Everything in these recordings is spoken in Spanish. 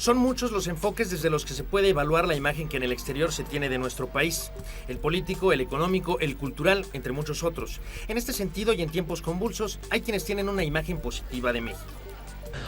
Son muchos los enfoques desde los que se puede evaluar la imagen que en el exterior se tiene de nuestro país. El político, el económico, el cultural, entre muchos otros. En este sentido y en tiempos convulsos, hay quienes tienen una imagen positiva de México.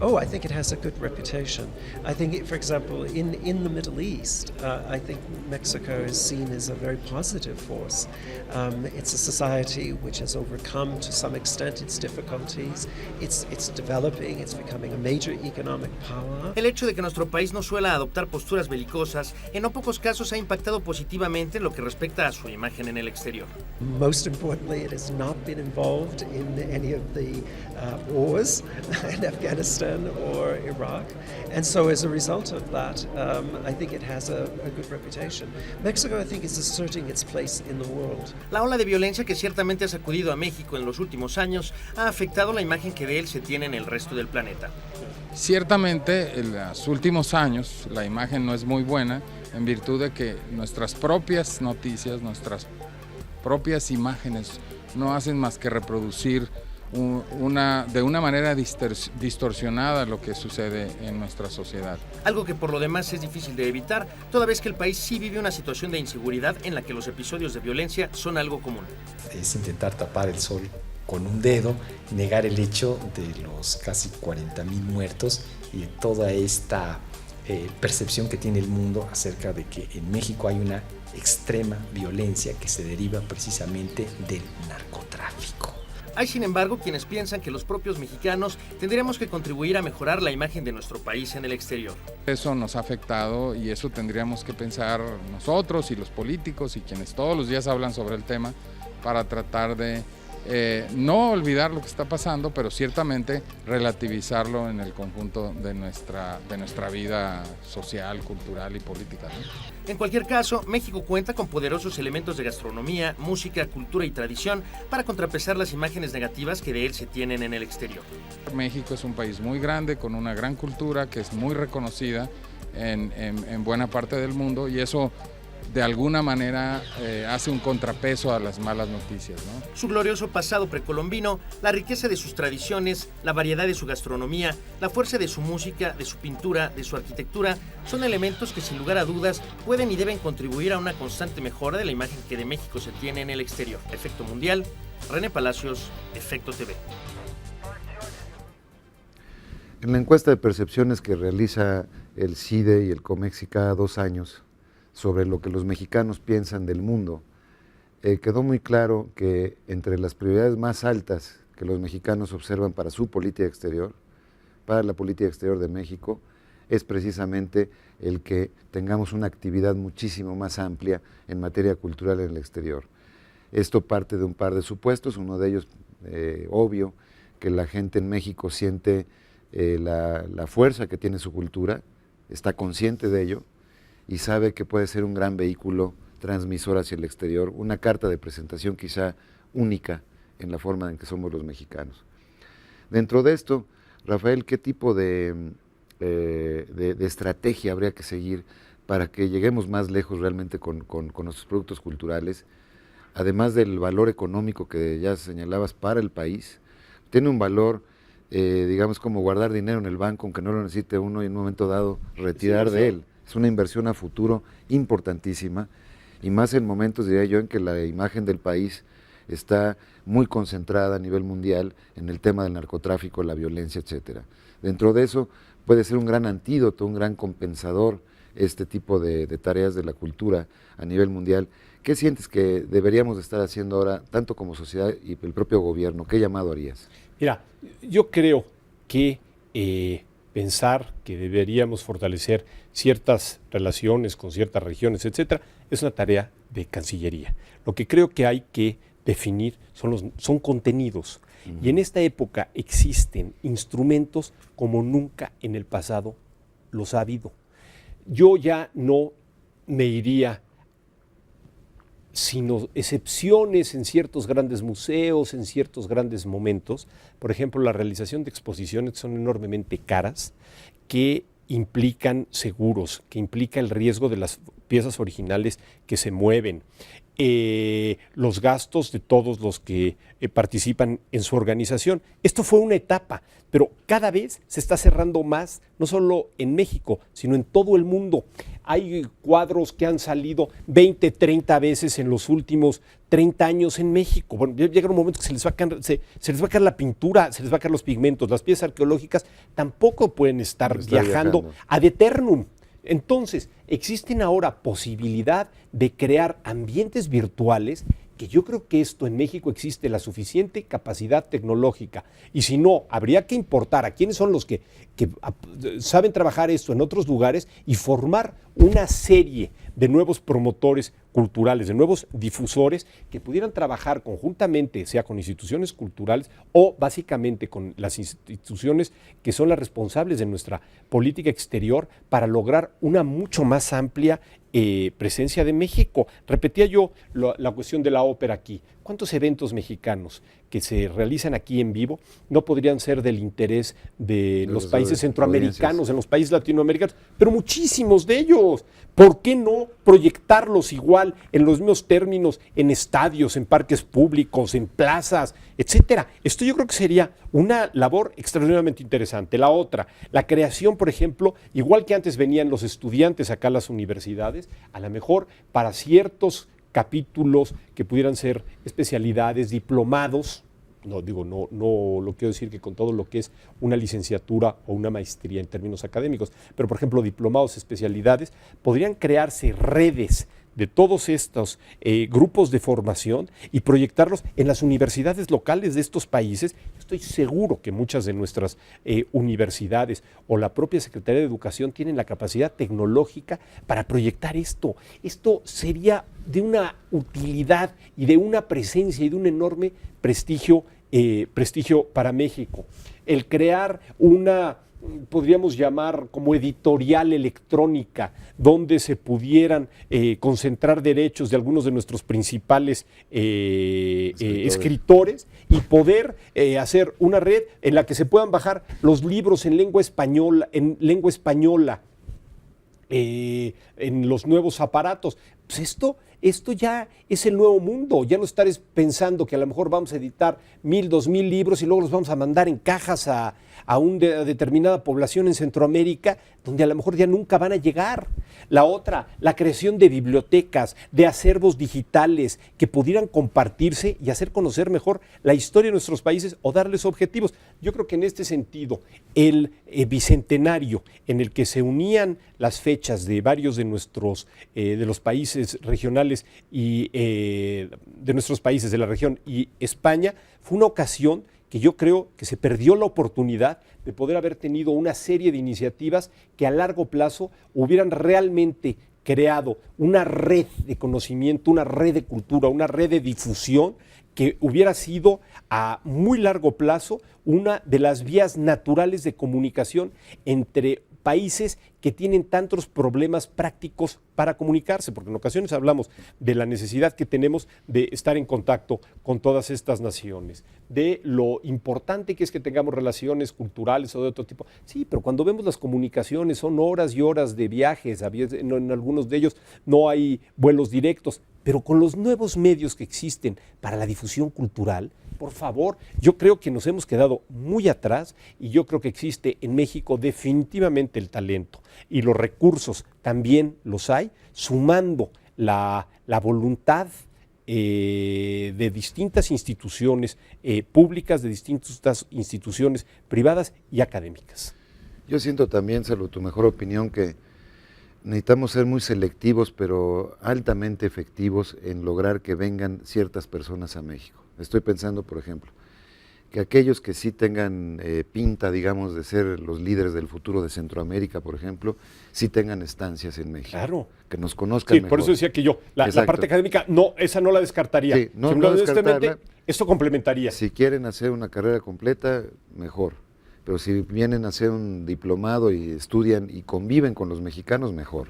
Oh, I think it has a good reputation. I think, for example, in the Middle East, I think Mexico is seen as a very positive force. It's a society which has overcome, to some extent, its difficulties. It's developing. It's becoming a major economic power. El hecho de que nuestro país no suela adoptar posturas belicosas, en no pocos casos ha impactado positivamente en lo que respecta a su imagen en el exterior. Most importantly, it has not been involved in any of the wars in Afghanistan or Iraq. And so as a result of that, I think it has a good reputation. Mexico, I think, is asserting its place in the world. La ola de violencia que ciertamente ha sacudido a México en los últimos años ha afectado la imagen que de él se tiene en el resto del planeta. Ciertamente, en los últimos años la imagen no es muy buena en virtud de que nuestras propias noticias, nuestras propias imágenes no hacen más que reproducir de una manera distorsionada lo que sucede en nuestra sociedad. Algo que por lo demás es difícil de evitar, toda vez que el país sí vive una situación de inseguridad en la que los episodios de violencia son algo común. Es intentar tapar el sol con un dedo, negar el hecho de los casi 40,000 muertos y de toda esta percepción que tiene el mundo acerca de que en México hay una extrema violencia que se deriva precisamente del narcotráfico. Hay, sin embargo, quienes piensan que los propios mexicanos tendríamos que contribuir a mejorar la imagen de nuestro país en el exterior. Eso nos ha afectado y eso tendríamos que pensar nosotros y los políticos y quienes todos los días hablan sobre el tema para tratar de no olvidar lo que está pasando, pero ciertamente relativizarlo en el conjunto de nuestra vida social, cultural y política, ¿no? En cualquier caso, México cuenta con poderosos elementos de gastronomía, música, cultura y tradición para contrapesar las imágenes negativas que de él se tienen en el exterior. México es un país muy grande, con una gran cultura que es muy reconocida en buena parte del mundo y eso de alguna manera hace un contrapeso a las malas noticias, ¿no? Su glorioso pasado precolombino, la riqueza de sus tradiciones, la variedad de su gastronomía, la fuerza de su música, de su pintura, de su arquitectura, son elementos que sin lugar a dudas pueden y deben contribuir a una constante mejora de la imagen que de México se tiene en el exterior. Efecto Mundial, René Palacios, Efecto TV. En la encuesta de percepciones que realiza el CIDE y el COMEXI cada 2 años, sobre lo que los mexicanos piensan del mundo, quedó muy claro que entre las prioridades más altas que los mexicanos observan para su política exterior, para la política exterior de México, es precisamente el que tengamos una actividad muchísimo más amplia en materia cultural en el exterior. Esto parte de un par de supuestos, uno de ellos, obvio, que la gente en México siente la fuerza que tiene su cultura, está consciente de ello, y sabe que puede ser un gran vehículo transmisor hacia el exterior, una carta de presentación quizá única en la forma en que somos los mexicanos. Dentro de esto, Rafael, ¿qué tipo de estrategia habría que seguir para que lleguemos más lejos realmente con nuestros productos culturales? Además del valor económico que ya señalabas para el país, tiene un valor, digamos, como guardar dinero en el banco, aunque no lo necesite uno y en un momento dado retirar de él. Es una inversión a futuro importantísima y más en momentos, diría yo, en que la imagen del país está muy concentrada a nivel mundial en el tema del narcotráfico, la violencia, etcétera. Dentro de eso puede ser un gran antídoto, un gran compensador este tipo de tareas de la cultura a nivel mundial. ¿Qué sientes que deberíamos estar haciendo ahora, tanto como sociedad y el propio gobierno? ¿Qué llamado harías? Mira, yo creo que pensar que deberíamos fortalecer ciertas relaciones con ciertas regiones, etcétera, es una tarea de Cancillería. Lo que creo que hay que definir son contenidos. Y en esta época existen instrumentos como nunca en el pasado los ha habido. Yo ya no me iría sino excepciones en ciertos grandes museos, en ciertos grandes momentos. Por ejemplo, la realización de exposiciones son enormemente caras, que implican seguros, que implica el riesgo de las piezas originales que se mueven. los gastos de todos los que participan en su organización. Esto fue una etapa, pero cada vez se está cerrando más, no solo en México, sino en todo el mundo. Hay cuadros que han salido 20, 30 veces en los últimos 30 años en México. Bueno, llega un momento que se les va a caer la pintura, se les va a caer los pigmentos. Las piezas arqueológicas tampoco pueden estar viajando ad eternum. Entonces, existen ahora posibilidad de crear ambientes virtuales, que yo creo que esto en México existe la suficiente capacidad tecnológica, y si no, habría que importar a quiénes son los que saben trabajar esto en otros lugares y formar una serie de nuevos promotores culturales, de nuevos difusores que pudieran trabajar conjuntamente, sea con instituciones culturales o básicamente con las instituciones que son las responsables de nuestra política exterior, para lograr una mucho más amplia presencia de México. Repetía yo la cuestión de la ópera aquí. ¿Cuántos eventos mexicanos que se realizan aquí en vivo no podrían ser del interés de los países centroamericanos, en los países latinoamericanos? Pero muchísimos de ellos. ¿Por qué no proyectarlos igual, en los mismos términos, en estadios, en parques públicos, en plazas, etcétera? Esto yo creo que sería una labor extraordinariamente interesante. La otra, la creación, por ejemplo, igual que antes venían los estudiantes acá a las universidades, a lo mejor para ciertos capítulos que pudieran ser especialidades, diplomados. No lo quiero decir que con todo lo que es una licenciatura o una maestría en términos académicos, pero por ejemplo diplomados, especialidades, podrían crearse redes de todos estos grupos de formación y proyectarlos en las universidades locales de estos países. Estoy seguro que muchas de nuestras universidades o la propia Secretaría de Educación tienen la capacidad tecnológica para proyectar esto. Esto sería de una utilidad y de una presencia y de un enorme prestigio para México. El crear una, podríamos llamar como editorial electrónica, donde se pudieran concentrar derechos de algunos de nuestros principales escritores y poder hacer una red en la que se puedan bajar los libros en lengua española, en los nuevos aparatos. Pues esto ya es el nuevo mundo. Ya no estar pensando que a lo mejor vamos a editar 1,000, 2,000 libros y luego los vamos a mandar en cajas a una determinada población en Centroamérica, donde a lo mejor ya nunca van a llegar. La otra, la creación de bibliotecas, de acervos digitales que pudieran compartirse y hacer conocer mejor la historia de nuestros países o darles objetivos. Yo creo que en este sentido, el bicentenario en el que se unían las fechas de varios de nuestros de los países regionales y de nuestros países de la región y España, fue una ocasión que yo creo que se perdió la oportunidad de poder haber tenido una serie de iniciativas que a largo plazo hubieran realmente creado una red de conocimiento, una red de cultura, una red de difusión que hubiera sido a muy largo plazo una de las vías naturales de comunicación entre países que tienen tantos problemas prácticos para comunicarse, porque en ocasiones hablamos de la necesidad que tenemos de estar en contacto con todas estas naciones, de lo importante que es que tengamos relaciones culturales o de otro tipo. Sí, pero cuando vemos las comunicaciones son horas y horas de viajes, en algunos de ellos no hay vuelos directos, pero con los nuevos medios que existen para la difusión cultural, por favor, yo creo que nos hemos quedado muy atrás y yo creo que existe en México definitivamente el talento y los recursos también los hay, sumando la voluntad de distintas instituciones públicas, de distintas instituciones privadas y académicas. Yo siento también, Salvo tu mejor opinión, que necesitamos ser muy selectivos, pero altamente efectivos en lograr que vengan ciertas personas a México. Estoy pensando, por ejemplo, que aquellos que sí tengan pinta, digamos, de ser los líderes del futuro de Centroamérica, por ejemplo, sí tengan estancias en México. Claro. Que nos conozcan mejor. Por eso decía que yo, la parte académica, no, esa no la descartaría. Sí, no descartarla. Esto complementaría. Si quieren hacer una carrera completa, mejor. Pero si vienen a hacer un diplomado y estudian y conviven con los mexicanos, mejor.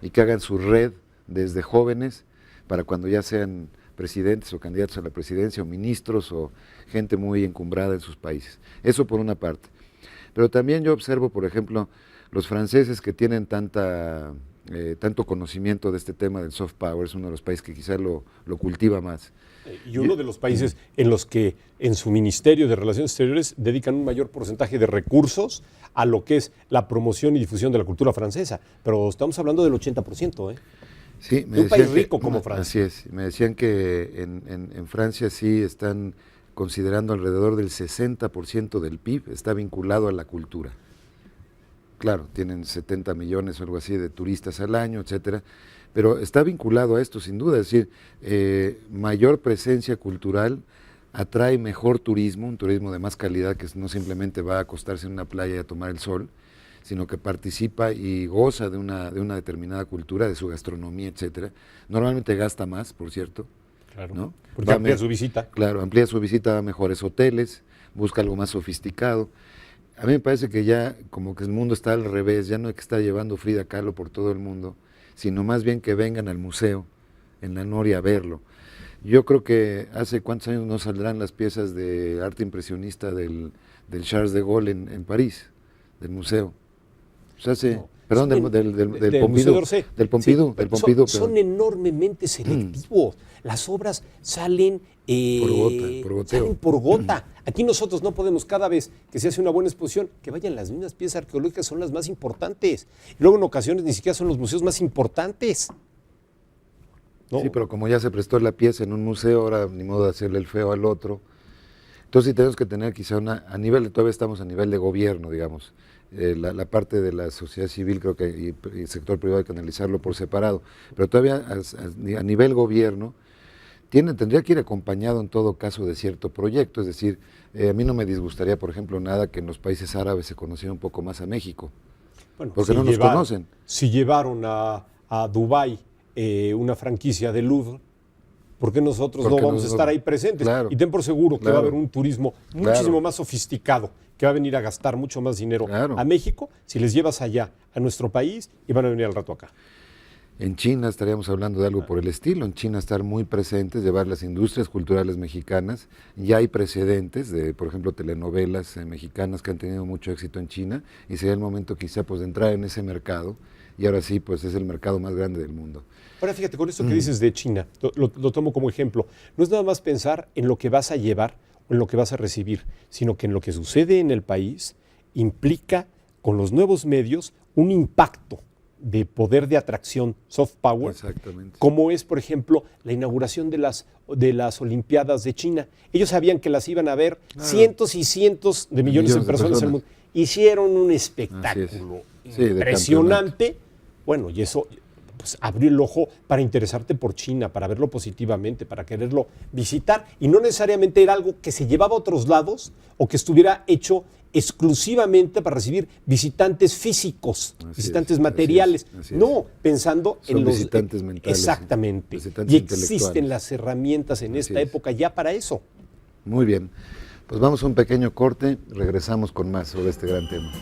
Y que hagan su red desde jóvenes para cuando ya sean presidentes o candidatos a la presidencia o ministros o gente muy encumbrada en sus países. Eso por una parte. Pero también yo observo, por ejemplo, los franceses que tienen tanta tanto conocimiento de este tema del soft power, es uno de los países que quizás lo cultiva más. Y uno de los países en los que en su Ministerio de Relaciones Exteriores dedican un mayor porcentaje de recursos a lo que es la promoción y difusión de la cultura francesa. Pero estamos hablando del 80%, ¿eh? Sí, de un país rico como Francia. Así es. Me decían que en Francia sí están considerando alrededor del 60% del PIB está vinculado a la cultura. Claro, tienen 70 millones o algo así de turistas al año, etcétera, pero está vinculado a esto sin duda, es decir, mayor presencia cultural atrae mejor turismo, un turismo de más calidad que no simplemente va a acostarse en una playa y a tomar el sol, sino que participa y goza de una determinada cultura, de su gastronomía, etcétera. Normalmente gasta más, por cierto. Claro, ¿no? porque amplía su visita. Claro, amplía su visita, va a mejores hoteles, busca algo más sofisticado. A mí me parece que ya como que el mundo está al revés, ya no hay que estar llevando Frida Kahlo por todo el mundo, sino más bien que vengan al museo en la Noria a verlo. Yo creo que hace cuántos años no saldrán las piezas de arte impresionista del Charles de Gaulle en París, del museo. O sea, perdón, del Pompidou. Del Pompidou. Son enormemente selectivos. Las obras salen por gota. Aquí nosotros no podemos, cada vez que se hace una buena exposición, que vayan las mismas piezas arqueológicas, son las más importantes. Y luego en ocasiones ni siquiera son los museos más importantes. ¿No? Sí, pero como ya se prestó la pieza en un museo, ahora ni modo de hacerle el feo al otro. Entonces sí tenemos que tener quizá todavía estamos a nivel de gobierno, digamos. La parte de la sociedad civil creo que y el sector privado hay que analizarlo por separado, pero todavía a nivel gobierno tendría que ir acompañado en todo caso de cierto proyecto, es decir, a mí no me disgustaría, por ejemplo, nada que en los países árabes se conociera un poco más a México, bueno, porque no nos conocen. Si llevaron a Dubái una franquicia de Louvre, ¿por qué nosotros no vamos a estar ahí presentes? Claro, y ten por seguro que va a haber un turismo muchísimo más sofisticado, que va a venir a gastar mucho más dinero a México si les llevas allá, a nuestro país, y van a venir al rato acá. En China estaríamos hablando de algo por el estilo, en China estar muy presentes, llevar las industrias culturales mexicanas, ya hay precedentes de, por ejemplo, telenovelas mexicanas que han tenido mucho éxito en China, y sería el momento quizá pues de entrar en ese mercado, y ahora sí, pues es el mercado más grande del mundo. Ahora fíjate, con esto que dices de China, lo tomo como ejemplo, no es nada más pensar en lo que vas a llevar o en lo que vas a recibir, sino que en lo que sucede en el país implica con los nuevos medios un impacto de poder de atracción, soft power, como es, por ejemplo, la inauguración de las Olimpiadas de China. Ellos sabían que las iban a ver cientos y cientos de millones de personas en el mundo. Hicieron un espectáculo impresionante. Bueno, y eso pues, abrió el ojo para interesarte por China, para verlo positivamente, para quererlo visitar. Y no necesariamente era algo que se llevaba a otros lados o que estuviera hecho exclusivamente para recibir visitantes físicos, visitantes materiales, no pensando en los visitantes mentales. Exactamente. Visitantes y existen las herramientas en esta época ya para eso. Muy bien. Pues vamos a un pequeño corte, regresamos con más sobre este gran tema.